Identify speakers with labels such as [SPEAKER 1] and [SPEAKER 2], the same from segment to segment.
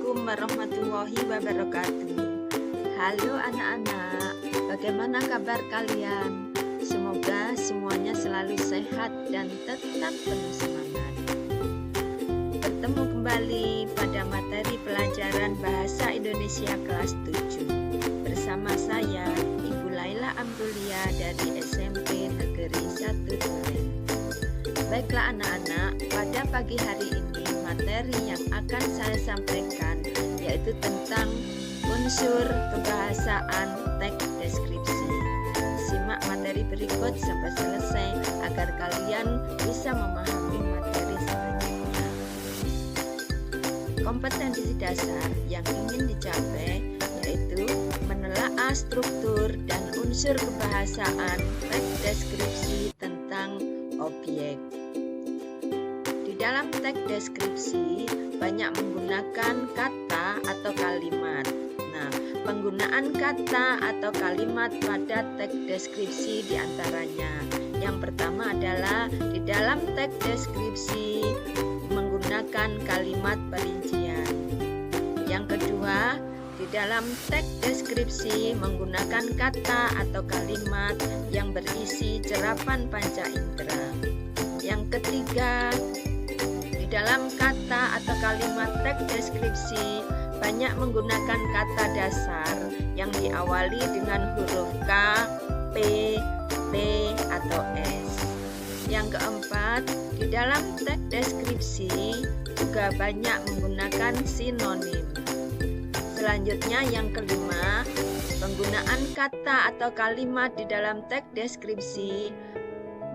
[SPEAKER 1] Assalamualaikum warahmatullahi wabarakatuh. Halo anak-anak, bagaimana kabar kalian? Semoga semuanya selalu sehat dan tetap penuh semangat. Bertemu kembali pada materi pelajaran Bahasa Indonesia kelas 7 bersama saya, Ibu Laila Amrulia dari SMP Negeri 1 Duren. Baiklah anak-anak, pada pagi hari ini materi yang akan saya sampaikan yaitu tentang unsur kebahasaan teks deskripsi. Simak materi berikut sampai selesai agar kalian bisa memahami materi selanjutnya. Kompetensi dasar yang ingin dicapai yaitu menelaah struktur dan unsur kebahasaan teks deskripsi tentang objek. Di dalam teks deskripsi banyak menggunakan kata atau kalimat. Nah, penggunaan kata atau kalimat pada teks deskripsi diantaranya. Yang pertama adalah di dalam teks deskripsi menggunakan kalimat perincian. Yang kedua, di dalam teks deskripsi menggunakan kata atau kalimat yang berisi cerapan panca indera. Yang ketiga, di dalam kata atau kalimat teks deskripsi banyak menggunakan kata dasar yang diawali dengan huruf K, P, T, atau S. Yang keempat, di dalam teks deskripsi juga banyak menggunakan sinonim. Selanjutnya yang kelima, penggunaan kata atau kalimat di dalam teks deskripsi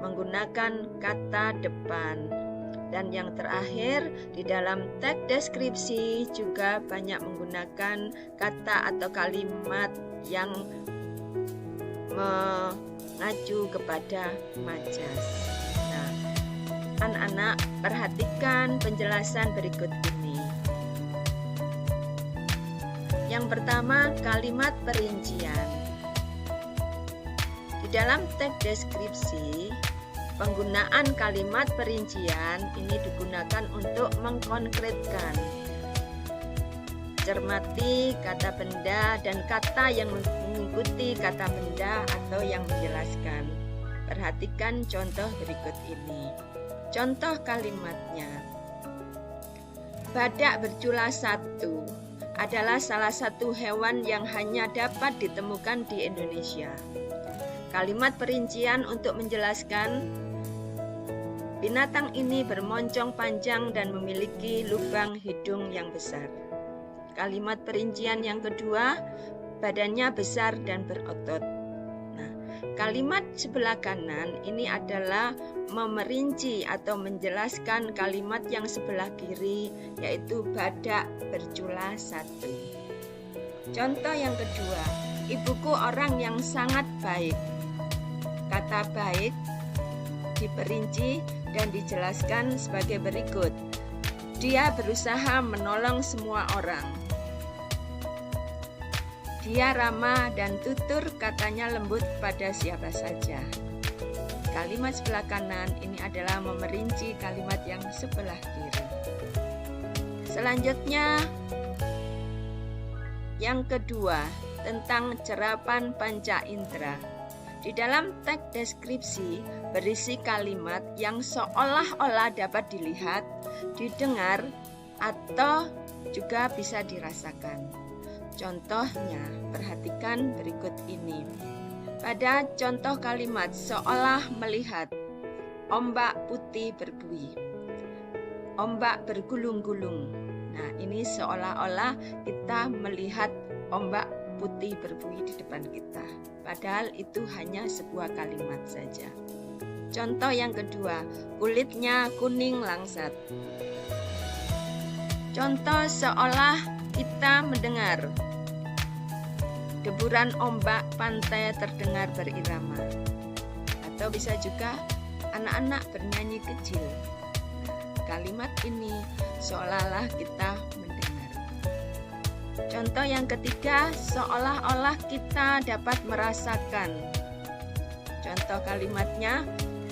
[SPEAKER 1] menggunakan kata depan. Dan yang terakhir, di dalam teks deskripsi juga banyak menggunakan kata atau kalimat yang mengacu kepada majas. Nah, anak-anak perhatikan penjelasan berikut ini. Yang pertama, kalimat perincian. Di dalam teks deskripsi, penggunaan kalimat perincian ini digunakan untuk mengkonkretkan. Cermati kata benda dan kata yang mengikuti kata benda atau yang menjelaskan. Perhatikan contoh berikut ini. Contoh kalimatnya. Badak bercula satu adalah salah satu hewan yang hanya dapat ditemukan di Indonesia. Kalimat perincian untuk menjelaskan binatang ini bermoncong panjang dan memiliki lubang hidung yang besar. Kalimat perincian yang kedua, badannya besar dan berotot. Nah, kalimat sebelah kanan ini adalah memerinci atau menjelaskan kalimat yang sebelah kiri, yaitu badak bercula satu. Contoh yang kedua, ibuku orang yang sangat baik. Kata baik diperinci dan dijelaskan sebagai berikut. Dia berusaha menolong semua orang. Dia ramah dan tutur katanya lembut pada siapa saja. Kalimat sebelah kanan ini adalah memerinci kalimat yang sebelah kiri. Selanjutnya, yang kedua, tentang cerapan panca indera. Di dalam teks deskripsi berisi kalimat yang seolah-olah dapat dilihat, didengar, atau juga bisa dirasakan. Contohnya, perhatikan berikut ini. Pada contoh kalimat seolah melihat, ombak putih berbuih, ombak bergulung-gulung. Nah, ini seolah-olah kita melihat ombak putih berbuih di depan kita. Padahal itu hanya sebuah kalimat saja. Contoh yang kedua, kulitnya kuning langsat. Contoh seolah kita mendengar, deburan ombak pantai terdengar berirama. Atau bisa juga anak-anak bernyanyi kecil. Kalimat ini seolah-olah kita mendengar. Contoh yang ketiga, seolah-olah kita dapat merasakan. Contoh kalimatnya,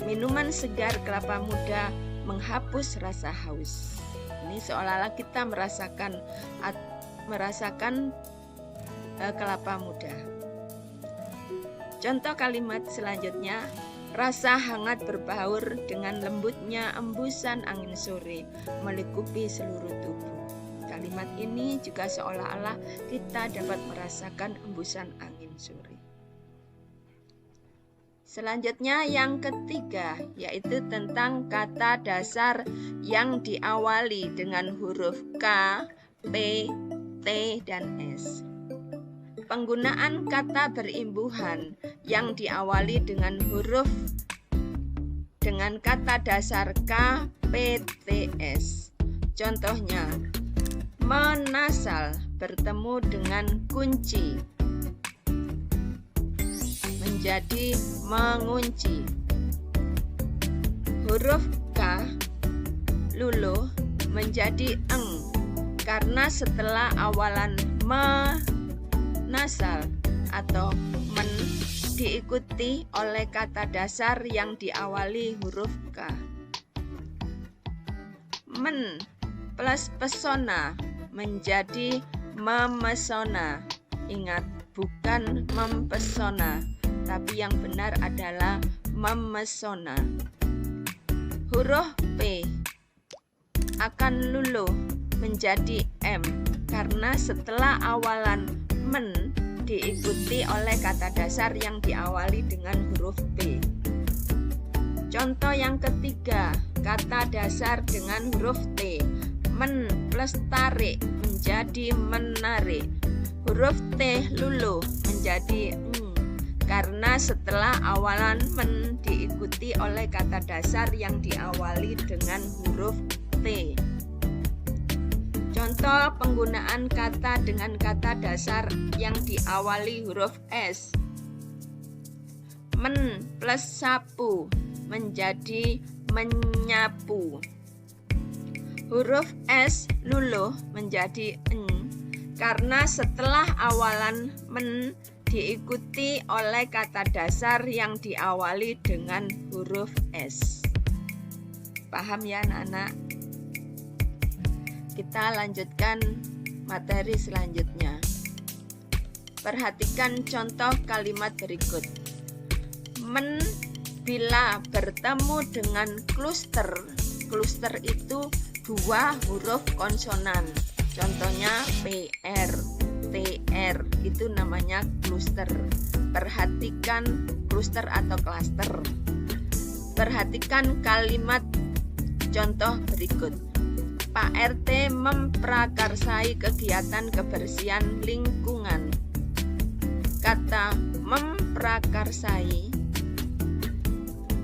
[SPEAKER 1] minuman segar kelapa muda menghapus rasa haus. Ini seolah-olah kita merasakan kelapa muda. Contoh kalimat selanjutnya, rasa hangat berbaur dengan lembutnya embusan angin sore melingkupi seluruh tubuh. Kalimat ini juga seolah-olah kita dapat merasakan embusan angin sore. Selanjutnya yang ketiga, yaitu tentang kata dasar yang diawali dengan huruf K, P, T, dan S. Penggunaan kata berimbuhan yang diawali dengan kata dasar K, P, T, S. Contohnya, menasal bertemu dengan kunci menjadi mengunci. Huruf K, luluh, menjadi eng karena setelah awalan nasal atau men diikuti oleh kata dasar yang diawali huruf K. Men plus pesona menjadi memesona. Ingat, bukan mempesona, tapi yang benar adalah memesona. Huruf P akan luluh menjadi M karena setelah awalan men diikuti oleh kata dasar yang diawali dengan huruf P. Contoh yang ketiga, kata dasar dengan huruf T. Men plus tarik menjadi menarik. Huruf T luluh menjadi karena setelah awalan men diikuti oleh kata dasar yang diawali dengan huruf T. Contoh penggunaan kata dengan kata dasar yang diawali huruf S. Men plus sapu menjadi menyapu. Huruf S luluh menjadi en karena setelah awalan men diikuti oleh kata dasar yang diawali dengan huruf S. Paham ya anak-anak? Kita lanjutkan materi selanjutnya. Perhatikan contoh kalimat berikut. Men bila bertemu dengan kluster. Kluster itu dua huruf konsonan. Contohnya PR, TR, itu namanya kluster. Perhatikan kluster atau klaster. Perhatikan kalimat contoh berikut. Pak RT memprakarsai kegiatan kebersihan lingkungan. Kata memprakarsai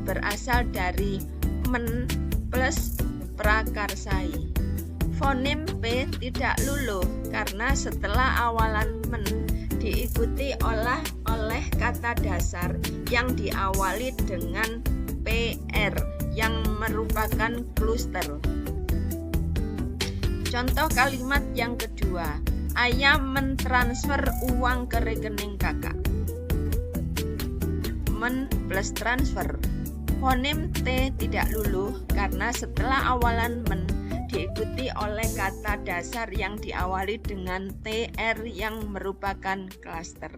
[SPEAKER 1] berasal dari men plus prakarsai. Fonem P tidak luluh karena setelah awalan men diikuti oleh kata dasar yang diawali dengan PR yang merupakan kluster. Contoh kalimat yang kedua, ayam mentransfer uang ke rekening kakak. Men plus transfer. Fonem T tidak luluh karena setelah awalan men diikuti oleh kata dasar yang diawali dengan TR yang merupakan klaster.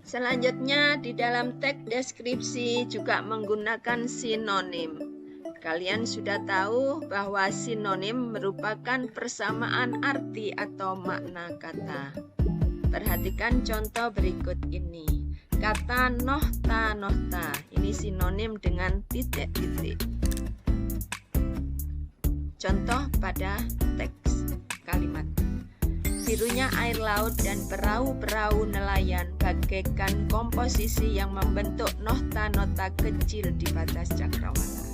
[SPEAKER 1] Selanjutnya di dalam teks deskripsi juga menggunakan sinonim. Kalian sudah tahu bahwa sinonim merupakan persamaan arti atau makna kata. Perhatikan contoh berikut ini. Kata nohta, ini sinonim dengan titik-titik. Contoh pada teks kalimat. Birunya air laut dan perahu-perahu nelayan bagaikan komposisi yang membentuk nota-nota kecil di batas cakrawala.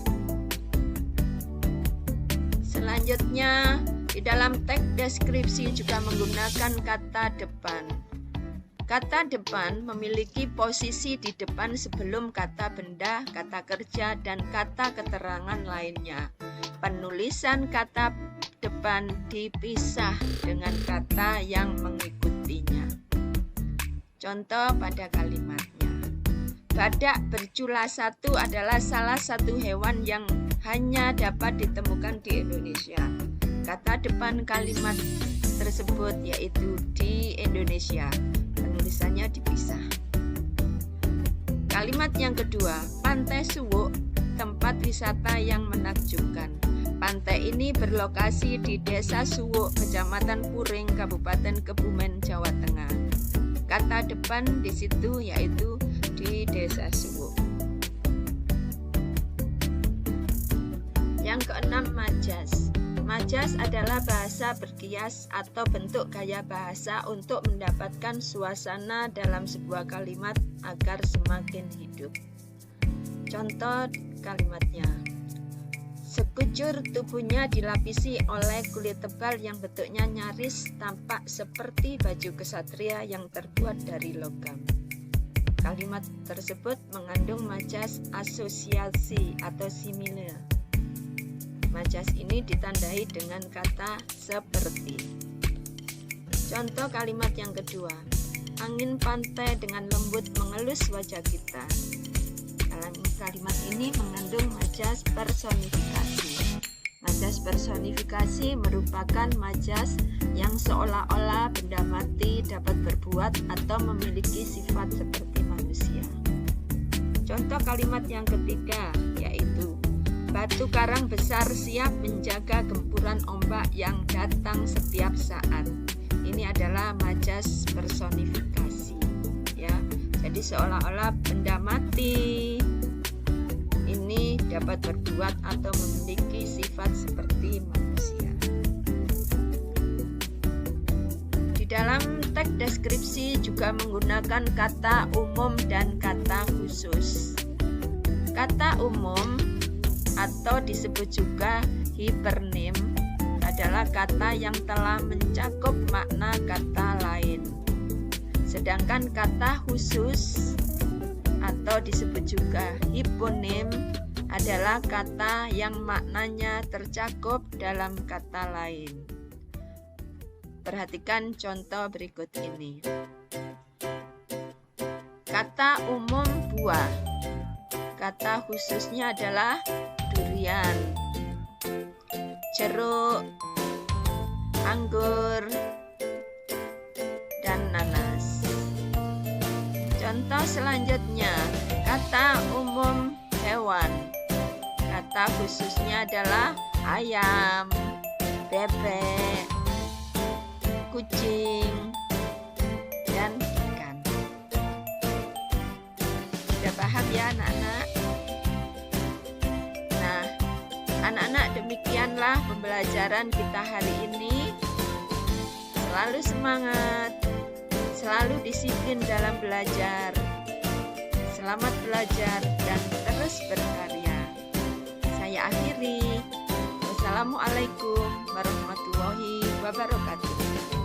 [SPEAKER 1] Selanjutnya, di dalam teks deskripsi juga menggunakan kata depan. Kata depan memiliki posisi di depan sebelum kata benda, kata kerja, dan kata keterangan lainnya. Penulisan kata depan dipisah dengan kata yang mengikutinya. Contoh pada kalimatnya. Badak bercula 1 adalah salah satu hewan yang hanya dapat ditemukan di Indonesia. Kata depan kalimat tersebut yaitu di Indonesia. Penulisannya dipisah. Kalimat yang kedua, Pantai Suwuk, tempat wisata yang menakjubkan. Pantai ini berlokasi di Desa Suwuk, Kecamatan Puring, Kabupaten Kebumen, Jawa Tengah. Kata depan di situ yaitu di Desa Suwuk. Yang keenam, majas. Majas adalah bahasa berkias atau bentuk gaya bahasa untuk mendapatkan suasana dalam sebuah kalimat agar semakin hidup. Contoh kalimatnya. Sekujur tubuhnya dilapisi oleh kulit tebal yang bentuknya nyaris tampak seperti baju kesatria yang terbuat dari logam. Kalimat tersebut mengandung majas asosiasi atau simile. Majas ini ditandai dengan kata seperti. Contoh kalimat yang kedua. Angin pantai dengan lembut mengelus wajah kita. Kalimat ini mengandung majas personifikasi. Majas personifikasi merupakan majas yang seolah-olah benda mati dapat berbuat atau memiliki sifat seperti manusia. Contoh kalimat yang ketiga yaitu batu karang besar siap menjaga gempuran ombak yang datang setiap saat. Ini adalah majas personifikasi, ya. Jadi seolah-olah benda mati ini dapat berbuat atau memiliki sifat seperti manusia. Di dalam teks deskripsi juga menggunakan kata umum dan kata khusus. Kata umum atau disebut juga hipernim adalah kata yang telah mencakup makna kata lain. Sedangkan kata khusus atau disebut juga hiponim adalah kata yang maknanya tercakup dalam kata lain. Perhatikan contoh berikut ini. Kata umum buah. Kata khususnya adalah durian, jeruk, anggur, dan nanas. Contoh selanjutnya, kata umum hewan. Kata khususnya adalah ayam, bebek, kucing, dan ikan. Sudah paham ya anak-anak? Nah, anak-anak, demikianlah pembelajaran kita hari ini. Selalu semangat, selalu disiplin dalam belajar. Selamat belajar dan terus berkarya. Saya akhiri. Wassalamualaikum warahmatullahi wabarakatuh.